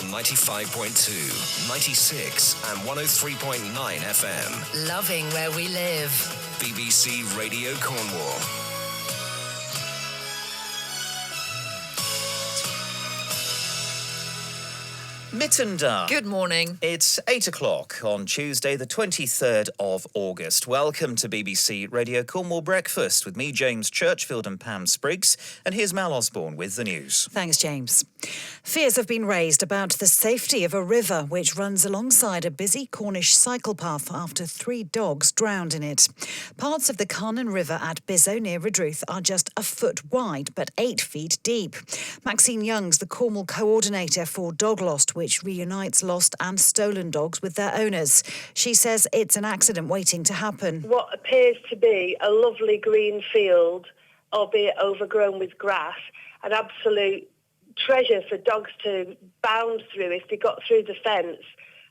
on 95.2, 96 and 103.9 FM. Loving where we live. BBC Radio Cornwall. Mittender. Good morning. It's 8 o'clock on Tuesday, the 23rd of August. Welcome to BBC Radio Cornwall Breakfast with me, James Churchfield and Pam Spriggs. And here's Mal Osborne with the news. Thanks, James. Fears have been raised about the safety of a river which runs alongside a busy Cornish cycle path after 3 dogs drowned in it. Parts of the Carnon River at Bissoe near Redruth are just a foot wide but 8 feet deep. Maxine Young's the Cornwall coordinator for Dog Lost, which reunites lost and stolen dogs with their owners. She says it's an accident waiting to happen. What appears to be a lovely green field, albeit overgrown with grass, an absolute treasure for dogs to bound through if they got through the fence,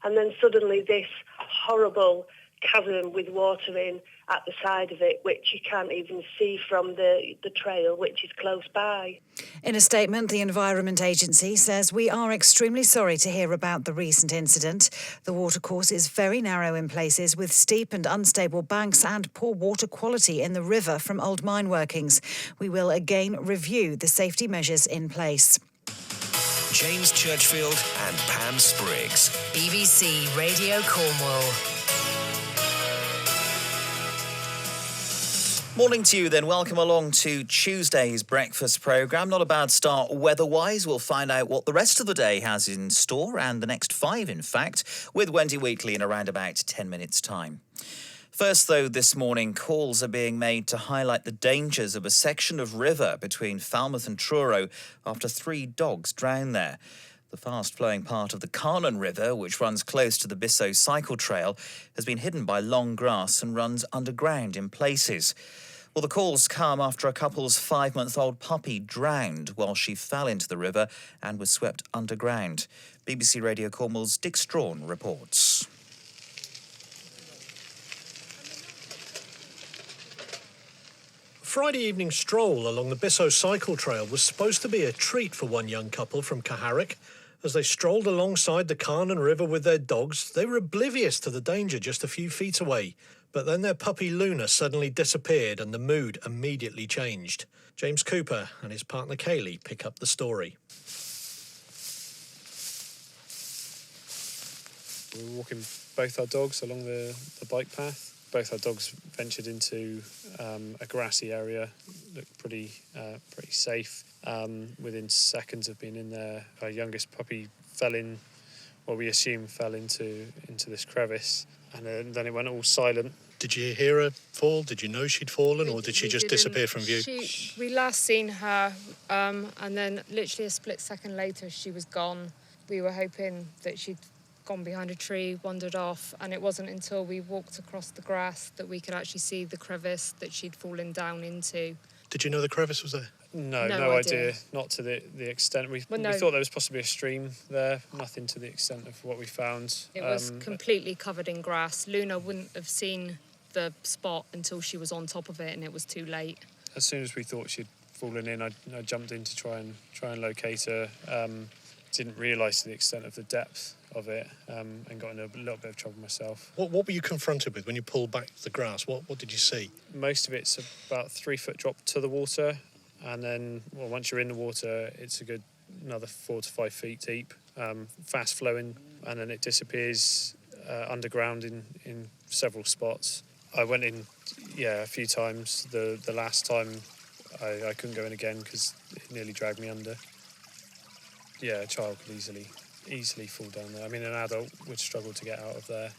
and then suddenly this horrible chasm with water in at the side of it, which you can't even see from the trail, which is close by. In a statement, the Environment Agency says, "We are extremely sorry to hear about the recent incident. The watercourse is very narrow in places with steep and unstable banks and poor water quality in the river from old mine workings. We will again review the safety measures in place." James Churchfield and Pam Spriggs. BBC Radio Cornwall. Morning to you then. Welcome along to Tuesday's breakfast programme. Not a bad start weather-wise. We'll find out what the rest of the day has in store, and the next 5, in fact, with Wendy Wheatley in around about 10 minutes' time. First, though, this morning, calls are being made to highlight the dangers of a section of river between Falmouth and Truro after 3 dogs drowned there. The fast-flowing part of the Carnon River, which runs close to the Bissoe cycle trail, has been hidden by long grass and runs underground in places. Well, the calls come after a couple's 5-month-old puppy drowned while she fell into the river and was swept underground. BBC Radio Cornwall's Dick Strawn reports. Friday evening stroll along the Bissoe cycle trail was supposed to be a treat for one young couple from Caharrick. As they strolled alongside the Carnon River with their dogs, they were oblivious to the danger just a few feet away. But then their puppy Luna suddenly disappeared and the mood immediately changed. James Cooper and his partner Kaylee pick up the story. We were walking both our dogs along the bike path. Both our dogs ventured into a grassy area, looked pretty safe. Within seconds of being in there, our youngest puppy fell into this crevice, and then it went all silent. Did you hear her fall? Did you know she'd fallen, or did she just disappear from view? We last seen her, and then literally a split second later, she was gone. We were hoping that she'd gone behind a tree, wandered off, and it wasn't until we walked across the grass that we could actually see the crevice that she'd fallen down into. Did you know the crevice was there? No idea. Not to the extent. We thought there was possibly a stream there. Nothing to the extent of what we found. It was completely covered in grass. Luna wouldn't have seen the spot until she was on top of it, and it was too late. As soon as we thought she'd fallen in, I jumped in to try and locate her. Didn't realise the extent of the depth of it, and got in a little bit of trouble myself. What were you confronted with when you pulled back the grass? What did you see? Most of it's about 3 foot drop to the water, and then once you're in the water, it's another 4 to 5 feet deep, fast flowing, and then it disappears underground in several spots. I went in, a few times. The last time I couldn't go in again because it nearly dragged me under. Yeah, a child could easily fall down there. I mean, an adult would struggle to get out of there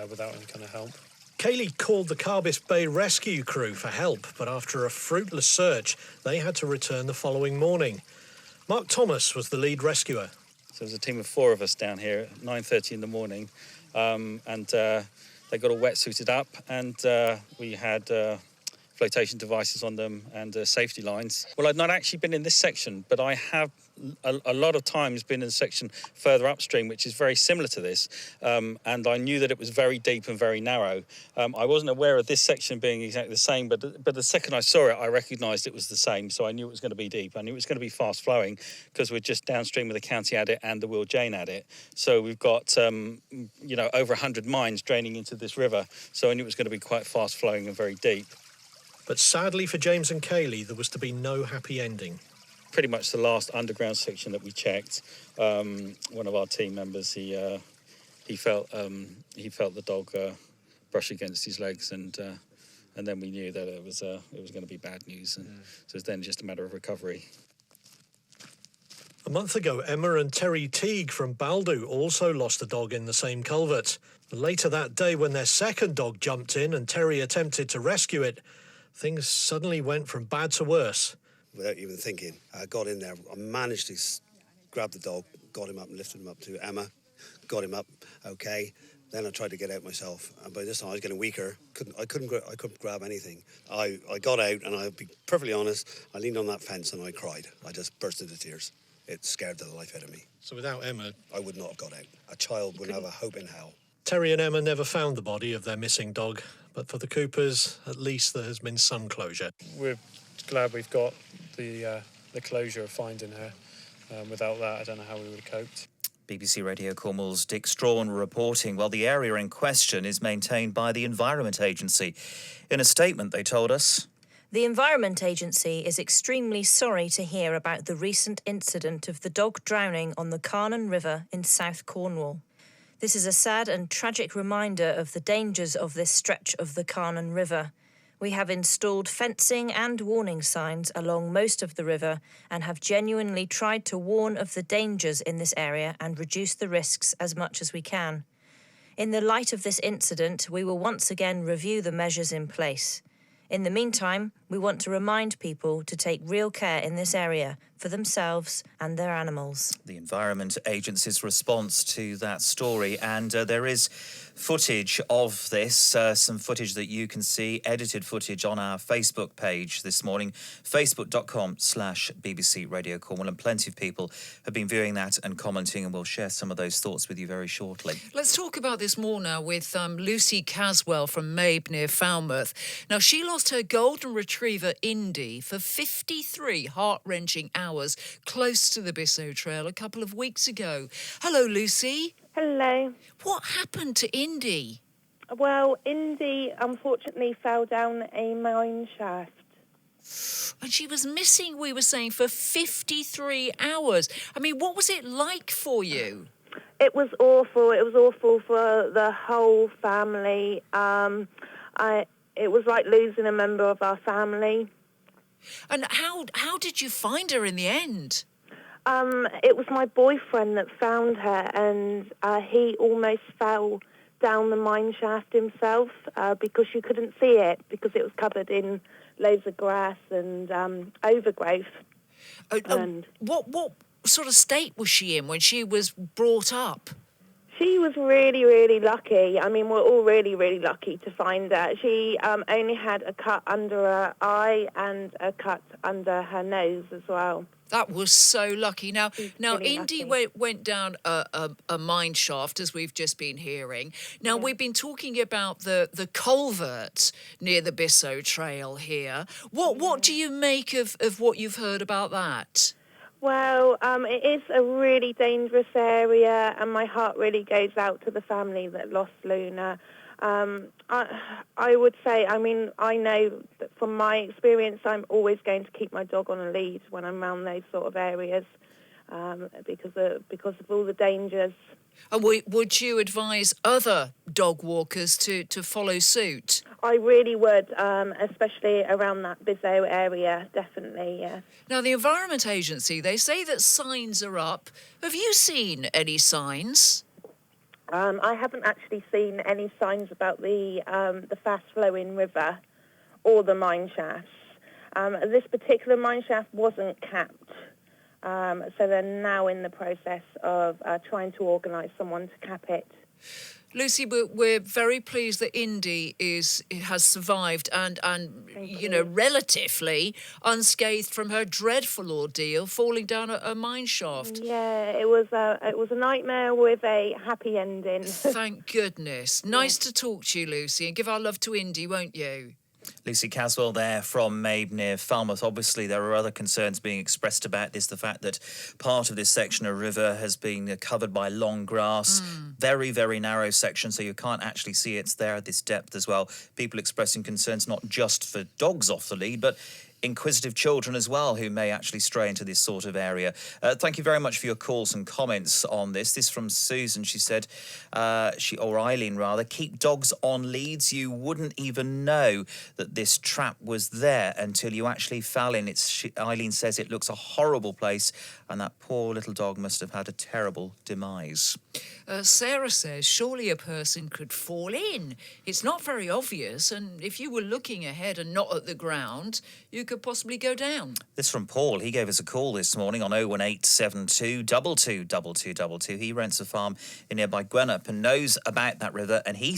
without any kind of help. Kaylee called the Carbis Bay rescue crew for help, but after a fruitless search, they had to return the following morning. Mark Thomas was the lead rescuer. So there's a team of 4 of us down here at 9:30 in the morning, and they got all wetsuited up, and we had flotation devices on them and safety lines. Well, I've not actually been in this section, but I have a lot of times been in a section further upstream, which is very similar to this, and I knew that it was very deep and very narrow. I wasn't aware of this section being exactly the same, but the second I saw it, I recognised it was the same, so I knew it was going to be deep. I knew it was going to be fast flowing because we're just downstream of the county adit and the Will Jane adit. So we've got, over 100 mines draining into this river, so I knew it was going to be quite fast flowing and very deep. But sadly for James and Kaylee, there was to be no happy ending. Pretty much the last underground section that we checked, one of our team members, he felt the dog brush against his legs, and then we knew that it was going to be bad news, and so it's then just a matter of recovery. A month ago, Emma and Terry Teague from Baldu also lost a dog in the same culvert. Later that day, when their second dog jumped in and Terry attempted to rescue it, things suddenly went from bad to worse. Without even thinking, I got in there. I managed to grab the dog, got him up and lifted him up to Emma, got him up, okay. Then I tried to get out myself, and by this time I was getting weaker. I couldn't grab anything. I got out, and I'll be perfectly honest, I leaned on that fence and I cried. I just burst into tears. It scared the life out of me. So without Emma, I would not have got out. A child wouldn't have a hope in hell. Terry and Emma never found the body of their missing dog, but for the Coopers, at least there has been some closure. We're glad we've got the closure of finding her. Without that, I don't know how we would have coped. BBC Radio Cornwall's Dick Strawn reporting. Well, the area in question is maintained by the Environment Agency. In a statement, they told us, "The Environment Agency is extremely sorry to hear about the recent incident of the dog drowning on the Carnon River in South Cornwall. This is a sad and tragic reminder of the dangers of this stretch of the Carnon River. We have installed fencing and warning signs along most of the river and have genuinely tried to warn of the dangers in this area and reduce the risks as much as we can. In the light of this incident, we will once again review the measures in place. In the meantime, we want to remind people to take real care in this area for themselves and their animals." The Environment Agency's response to that story, and there is footage of this, some footage that you can see, edited footage on our Facebook page this morning, facebook.com/BBC Radio Cornwall, and plenty of people have been viewing that and commenting, and we'll share some of those thoughts with you very shortly. Let's talk about this more now with Lucy Caswell from Mabe near Falmouth. Now, she lost her golden retriever, Indy, for 53 heart-wrenching hours close to the Bissoe Trail a couple of weeks ago. Hello, Lucy. Hello. What happened to Indy? Well, Indy unfortunately fell down a mine shaft. And she was missing, we were saying, for 53 hours. I mean, what was it like for you? It was awful. It was awful for the whole family. It was like losing a member of our family. And how did you find her in the end? It was my boyfriend that found her, and he almost fell down the mine shaft himself because you couldn't see it because it was covered in loads of grass and overgrowth. What sort of state was she in when she was brought up? She was really, really lucky. I mean, we're all really, really lucky to find her. She only had a cut under her eye and a cut under her nose as well. That was so lucky. Now, really Indy lucky. went down a mine shaft, as we've just been hearing. Now, we've been talking about the culvert near the Bissoe Trail here. What do you make of what you've heard about that? Well, it is a really dangerous area, and my heart really goes out to the family that lost Luna. I would say, I mean, I know that from my experience, I'm always going to keep my dog on a lead when I'm around those sort of areas because of all the dangers. And would you advise other dog walkers to follow suit? I really would, especially around that Bissoe area, definitely, yeah. Now, the Environment Agency, they say that signs are up. Have you seen any signs? I haven't actually seen any signs about the fast-flowing river or the mine shafts. This particular mine shaft wasn't capped, so they're now in the process of trying to organise someone to cap it. Lucy, we're very pleased that Indy has survived and relatively unscathed from her dreadful ordeal, falling down a mine shaft. Yeah, it was a nightmare with a happy ending. Thank goodness. Nice to talk to you, Lucy, and give our love to Indy, won't you? Lucy Caswell there from Mabe near Falmouth. Obviously, there are other concerns being expressed about this. The fact that part of this section of river has been covered by long grass. Very, very narrow section, so you can't actually see it's there at this depth as well. People expressing concerns not just for dogs off the lead, but inquisitive children as well who may actually stray into this sort of area. Thank you very much for your calls and comments on this. This from Susan. She said, or Eileen rather, keep dogs on leads. You wouldn't even know that this trap was there until you actually fell in. Eileen says it looks a horrible place and that poor little dog must have had a terrible demise. Sarah says, surely a person could fall in. It's not very obvious, and if you were looking ahead and not at the ground, you could possibly go down. This from Paul. He gave us a call this morning on 01872 222222. He rents a farm in nearby Gwenup and knows about that river, and he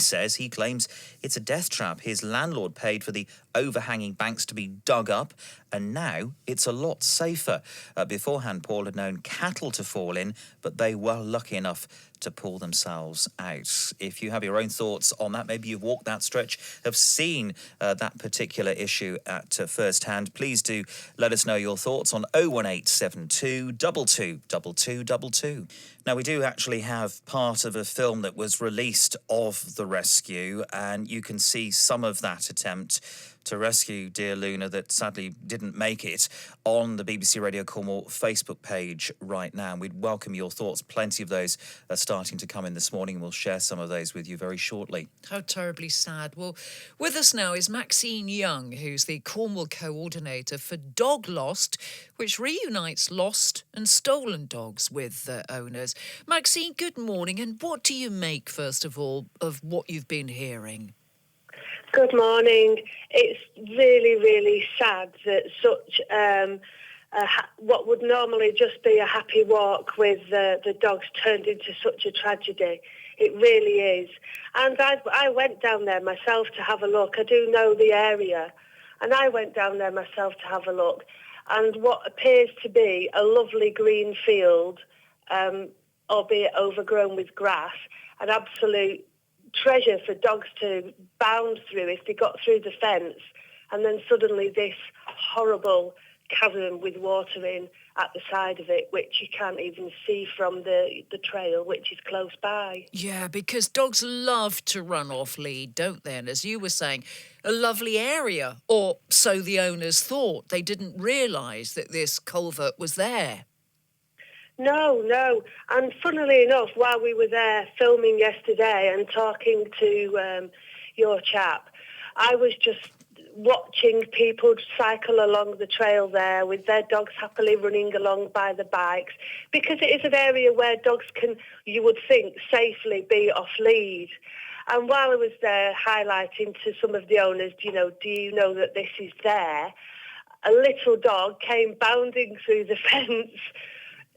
claims it's a death trap. His landlord paid for the overhanging banks to be dug up, and now it's a lot safer. Beforehand, Paul had known cattle to fall in, but they were lucky enough to pull themselves out. If you have your own thoughts on that, maybe you've walked that stretch, have seen that particular issue at first hand, please do let us know your thoughts on 01872 222222. Now, we do actually have part of a film that was released of the rescue, and you can see some of that attempt to rescue dear Luna that sadly didn't make it on the BBC Radio Cornwall Facebook page right now. And we'd welcome your thoughts. Plenty of those are starting to come in this morning, and we'll share some of those with you very shortly. How terribly sad. Well, with us now is Maxine Young, who's the Cornwall coordinator for Dog Lost, which reunites lost and stolen dogs with their owners. Maxine, good morning, and what do you make, first of all, of what you've been hearing? Good morning. It's really, really sad that such what would normally just be a happy walk with the dogs turned into such a tragedy. It really is. And I went down there myself to have a look. I do know the area. And I went down there myself to have a look. And what appears to be a lovely green field, albeit overgrown with grass, an absolute treasure for dogs to bound through if they got through the fence, and then suddenly this horrible chasm with water in at the side of it, which you can't even see from the trail, which is close by. Yeah, because dogs love to run off lead, don't they? And as you were saying, a lovely area, or so the owners thought. They didn't realise that this culvert was there. No. And funnily enough, while we were there filming yesterday and talking to your chap, I was just watching people cycle along the trail there with their dogs happily running along by the bikes, because it is an area where dogs can, you would think, safely be off lead. And while I was there highlighting to some of the owners, do you know that this is there? A little dog came bounding through the fence,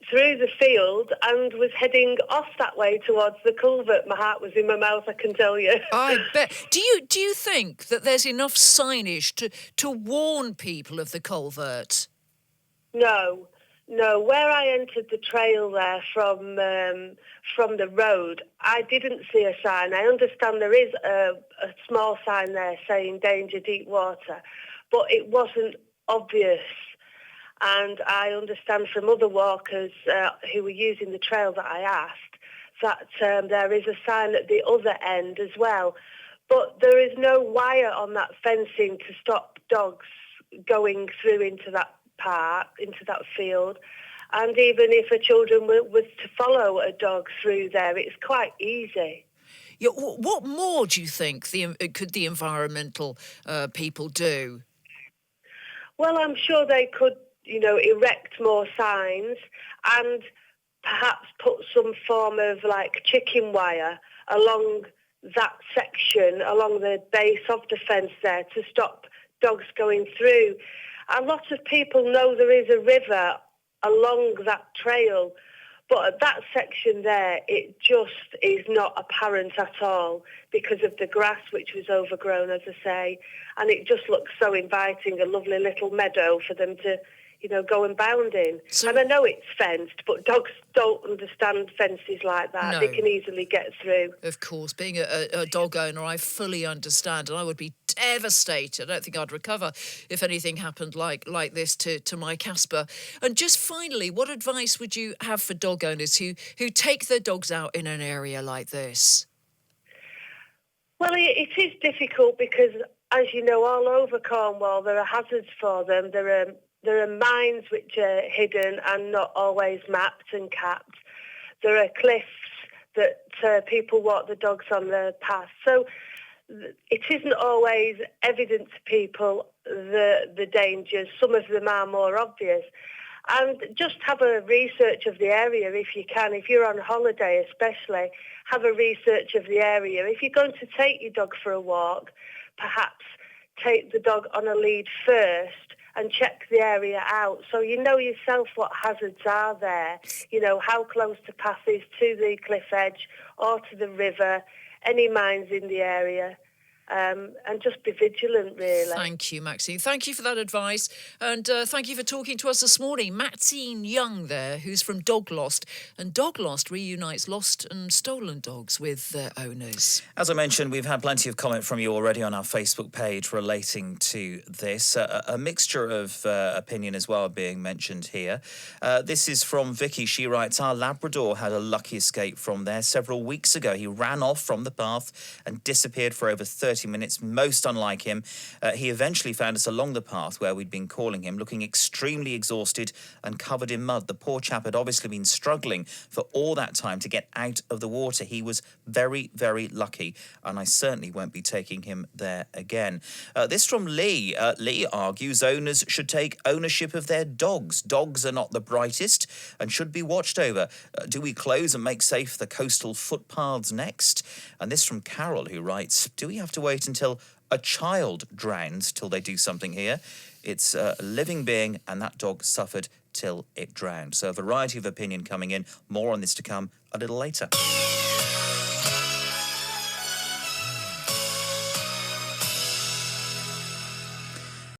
through the field, and was heading off that way towards the culvert. My heart was in my mouth, I can tell you. I bet. Do you think that there's enough signage to warn people of the culvert? No. Where I entered the trail there from the road, I didn't see a sign. I understand there is a small sign there saying danger, deep water, but it wasn't obvious. And I understand from other walkers who were using the trail that I asked that there is a sign at the other end as well. But there is no wire on that fencing to stop dogs going through into that park, into that field. And even if a children was to follow a dog through there, it's quite easy. Yeah, what more do you think could the environmental people do? Well, I'm sure they could, erect more signs and perhaps put some form of chicken wire along that section, along the base of the fence there to stop dogs going through. A lot of people know there is a river along that trail, But at that section there, it just is not apparent at all because of the grass, which was overgrown, as I say. And it just looks so inviting, a lovely little meadow for them to, go and bound in. And I know it's fenced, but dogs don't understand fences like that. No. They can easily get through. Of course, being a dog owner, I fully understand, and I would be devastated. I don't think I'd recover if anything happened like this to my Casper. And just finally, what advice would you have for dog owners who take their dogs out in an area like this? Well, it is difficult because, as you know, all over Cornwall there are hazards for them. There are mines which are hidden and not always mapped and capped. There are cliffs that people walk the dogs on the path. So it isn't always evident to people the dangers. Some of them are more obvious. And just have a research of the area if you can. If you're on holiday especially, have a research of the area. If you're going to take your dog for a walk, perhaps take the dog on a lead first and check the area out so you know yourself what hazards are there, how close the path is to the cliff edge or to the river, any mines in the area. And just be vigilant, really. Thank you, Maxine. Thank you for that advice. And thank you for talking to us this morning. Maxine Young there, who's from Dog Lost. And Dog Lost reunites lost and stolen dogs with their owners. As I mentioned, we've had plenty of comment from you already on our Facebook page relating to this. A mixture of opinion as well being mentioned here. This is from Vicky. She writes, our Labrador had a lucky escape from there several weeks ago. He ran off from the path and disappeared for over 30 minutes, most unlike him. He eventually found us along the path where we'd been calling him, looking extremely exhausted and covered in mud. The poor chap had obviously been struggling for all that time to get out of the water. He was very, very lucky, and I certainly won't be taking him there again. This from Lee. Lee argues owners should take ownership of their dogs. Dogs are not the brightest and should be watched over. Do we close and make safe the coastal footpaths next? And this from Carol, who writes, do we have to wait until a child drowns till they do something here? It's a living being, and that dog suffered till it drowned. So a variety of opinion coming in. More on this to come a little later.